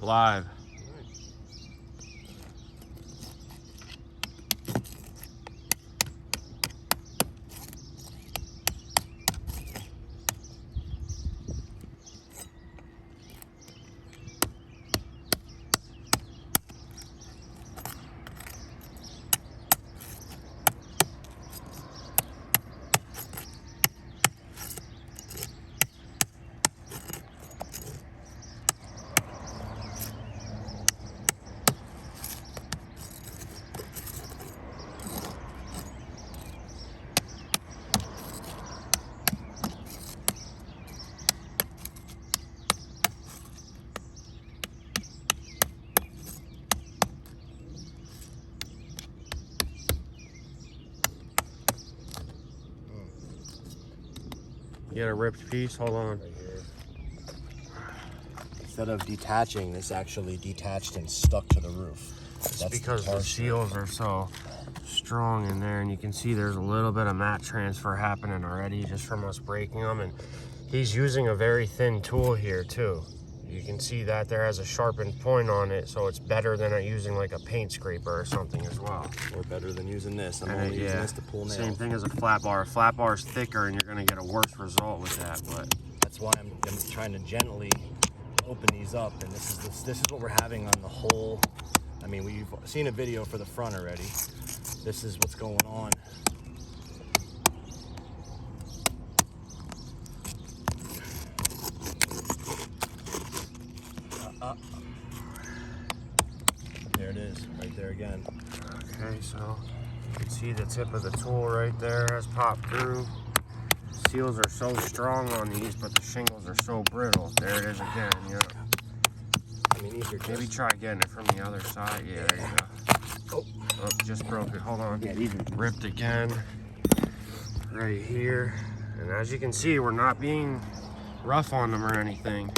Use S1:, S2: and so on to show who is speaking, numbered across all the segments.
S1: Live. You got a ripped piece? Hold on.
S2: Right here. Instead of detaching, this actually detached and stuck to the roof.
S1: That's because the seals are so strong in there, and you can see there's a little bit of mat transfer happening already just from us breaking them. And he's using a very thin tool here too. You can see that there has a sharpened point on it, so it's better than using like a paint scraper or something as well.
S2: Or better than using this. I'm only using this to pull nails.
S1: Same thing as a flat bar. A flat bar is thicker, and you're going to get a worse result with that. But
S2: that's why I'm trying to gently open these up, and this is what we're having on the whole. I mean, we've seen a video for the front already. This is what's going on. There it is, right there again.
S1: Okay, so you can see the tip of the tool right there has popped through. Seals are so strong on these, but the shingles are so brittle. There it is again. Yeah.
S2: I mean, these are just...
S1: Maybe try getting it from the other side. Yeah, there you go. Oh, just broke it. Hold on.
S2: Yeah, these are
S1: ripped again. Right here. And as you can see, we're not being rough on them or anything.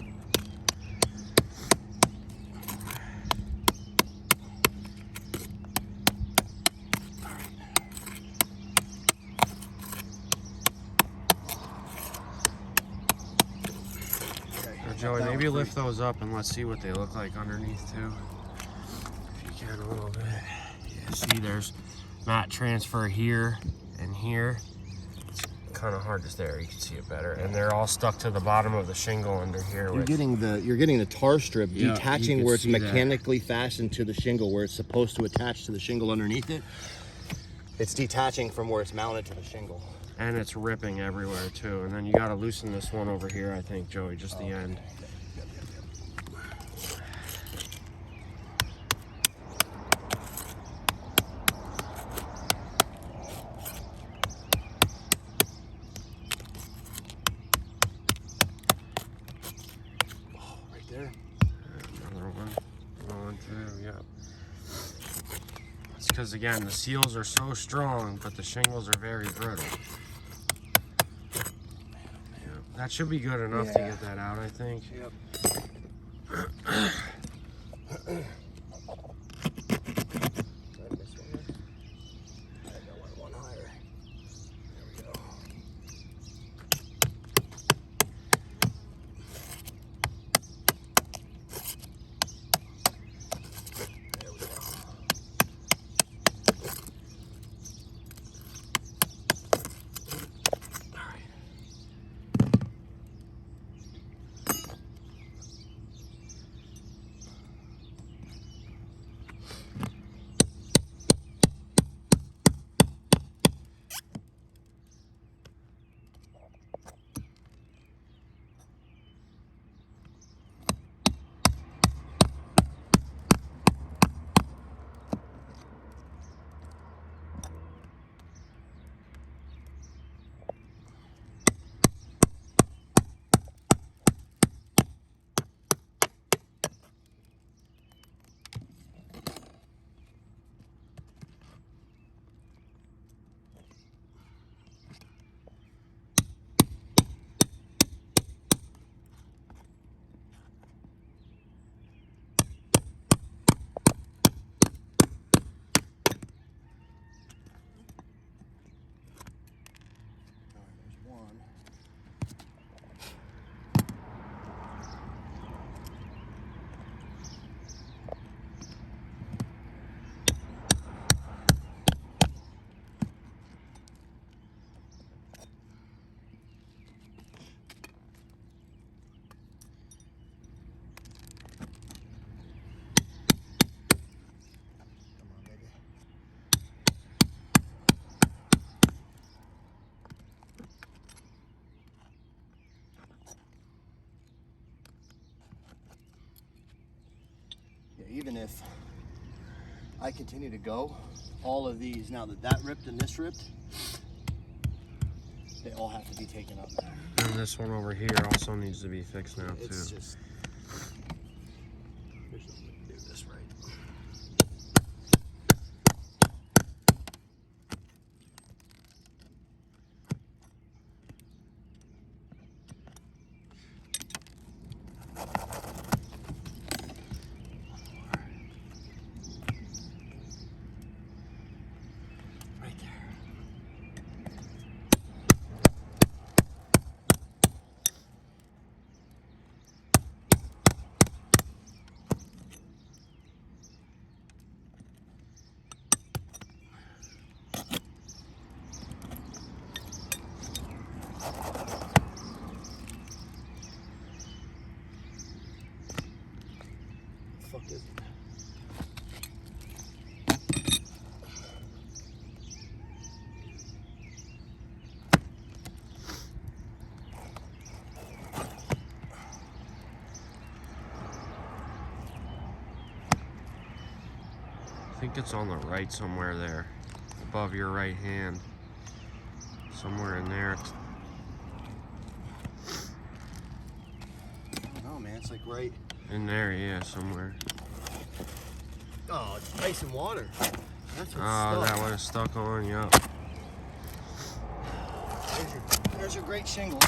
S1: Joey, maybe lift those up and let's see what they look like underneath too. If you can a little bit. Yeah, see there's mat transfer here and here. It's kind of hard to there, you can see it better. And they're all stuck to the bottom of the shingle under here.
S2: You're getting the tar strip detaching where it's mechanically fastened to the shingle where it's supposed to attach to the shingle underneath it. It's detaching from where it's mounted to the shingle.
S1: And it's ripping everywhere too. And then you gotta loosen this one over here, I think, Joey, just the end.
S2: Oh, right there.
S1: Another one going through, yep. It's because again, the seals are so strong, but the shingles are very brittle. That should be good enough to get that out, I think.
S2: Yep. One higher. There we go. There we go.
S3: even if I continue to go, all of these, now that ripped and this ripped, they all have to be taken up.
S1: And this one over here also needs to be fixed now, too.
S3: It's just, there's no way to do this right. Right there. Fuck is it?
S1: I think it's on the right somewhere there, above your right hand. Somewhere in there.
S3: I don't know, man. It's like right.
S1: In there, yeah, somewhere.
S3: Oh, it's ice and water. That's what's
S1: Oh,
S3: stuck.
S1: that would have stuck on, yup.
S3: There's your great shingle.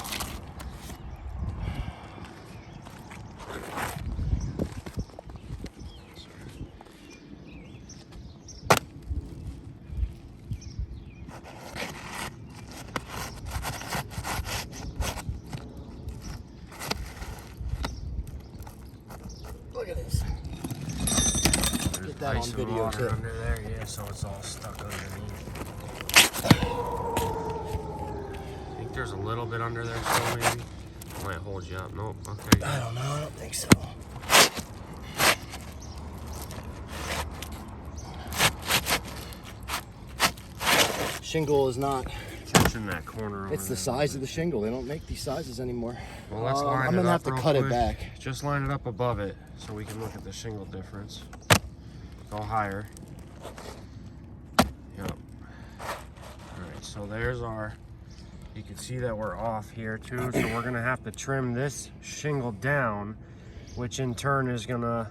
S3: Look at this.
S1: There's
S3: that
S1: ice
S3: on
S1: and
S3: video,
S1: water
S3: too.
S1: under there, yeah, so it's all stuck underneath. I think there's a little bit under there still, maybe. Might hold you up. Nope. Okay.
S3: I don't know. I don't think so. Shingle is not.
S1: It's in that corner. Over
S3: It's the
S1: there.
S3: size of the shingle. They don't make these sizes anymore.
S1: Well, let's line
S3: I'm
S1: it
S3: gonna
S1: up
S3: have to
S1: real
S3: cut it
S1: quick.
S3: back.
S1: Just line it up above it so we can look at the shingle difference. Go higher. Yep. Alright, so there's our, you can see that we're off here too, so we're gonna have to trim this shingle down, which in turn is gonna,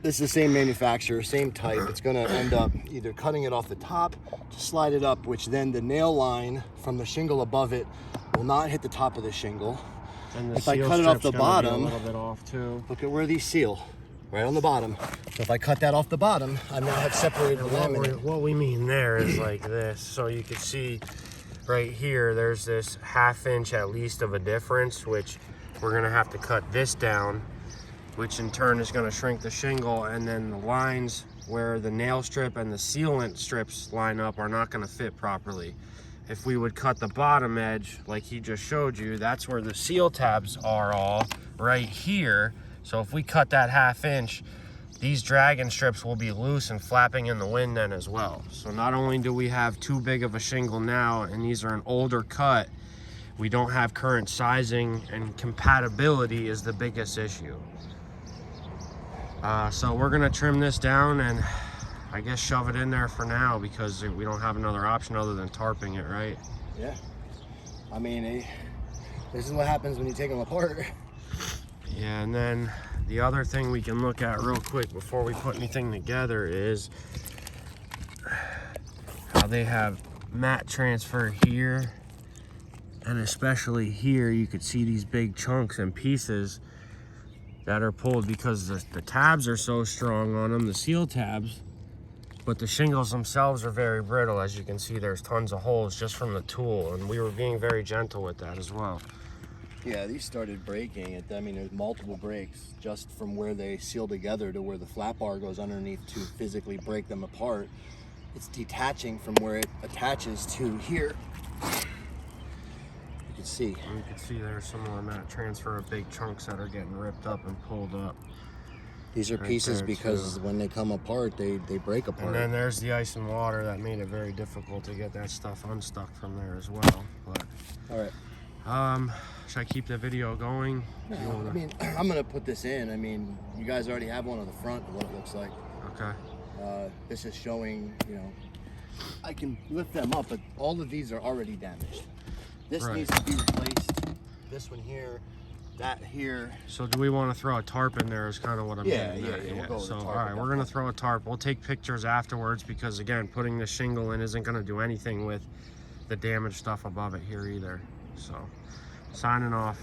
S3: This is the same manufacturer, same type. It's gonna end up either cutting it off the top to slide it up, which then the nail line from the shingle above it will not hit the top of the shingle.
S1: and the
S3: If I
S1: seal
S3: cut it off
S1: strip's
S3: the
S1: gonna be
S3: bottom-
S1: a little bit off too.
S3: Look at where these seal, right on the bottom. So if I cut that off the bottom, I now have separated the laminate.
S1: What we mean there is like this, so you can see right here, there's this 1/2 inch at least of a difference, which we're gonna have to cut this down, which in turn is gonna shrink the shingle, and then the lines where the nail strip and the sealant strips line up are not gonna fit properly. If we would cut the bottom edge, like he just showed you, that's where the seal tabs are all right here. So if we cut that 1/2 inch, these dragon strips will be loose and flapping in the wind then as well. So not only do we have too big of a shingle now, and these are an older cut, we don't have current sizing, and compatibility is the biggest issue. So we're gonna trim this down and I guess shove it in there for now, because we don't have another option other than tarping it, right?
S3: Yeah. I mean, this is what happens when you take them apart.
S1: Yeah, and then the other thing we can look at real quick before we put anything together is how they have mat transfer here, and especially here you could see these big chunks and pieces that are pulled because the tabs are so strong on them, the seal tabs, but the shingles themselves are very brittle. As you can see, there's tons of holes just from the tool, and we were being very gentle with that as well.
S3: Yeah, these started breaking. I mean, there's multiple breaks just from where they seal together to where the flat bar goes underneath to physically break them apart. It's detaching from where it attaches to here. You can see.
S1: You can see there's some of the mat transfer of big chunks that are getting ripped up and pulled up.
S3: These are
S1: Right
S3: pieces
S1: there,
S3: because
S1: too.
S3: when they come apart, they break apart.
S1: And then there's the ice and water that made it very difficult to get that stuff unstuck from there as well. But
S3: All right.
S1: Should I keep the video going?
S3: No, I mean, I'm gonna put this in. I mean, you guys already have one on the front of what it looks like.
S1: Okay.
S3: This is showing, you know, I can lift them up, but all of these are already damaged. This
S1: Right.
S3: needs to be replaced. This one here, that here.
S1: So do we want to throw a tarp in there is kind of what I'm
S3: Yeah,
S1: getting
S3: yeah,
S1: at.
S3: yeah, we'll go with
S1: So,
S3: a
S1: all
S3: tarp
S1: right,
S3: at
S1: we're
S3: that
S1: going to throw a tarp. We'll take pictures afterwards because, again, putting the shingle in isn't going to do anything with the damaged stuff above it here either. So, signing off.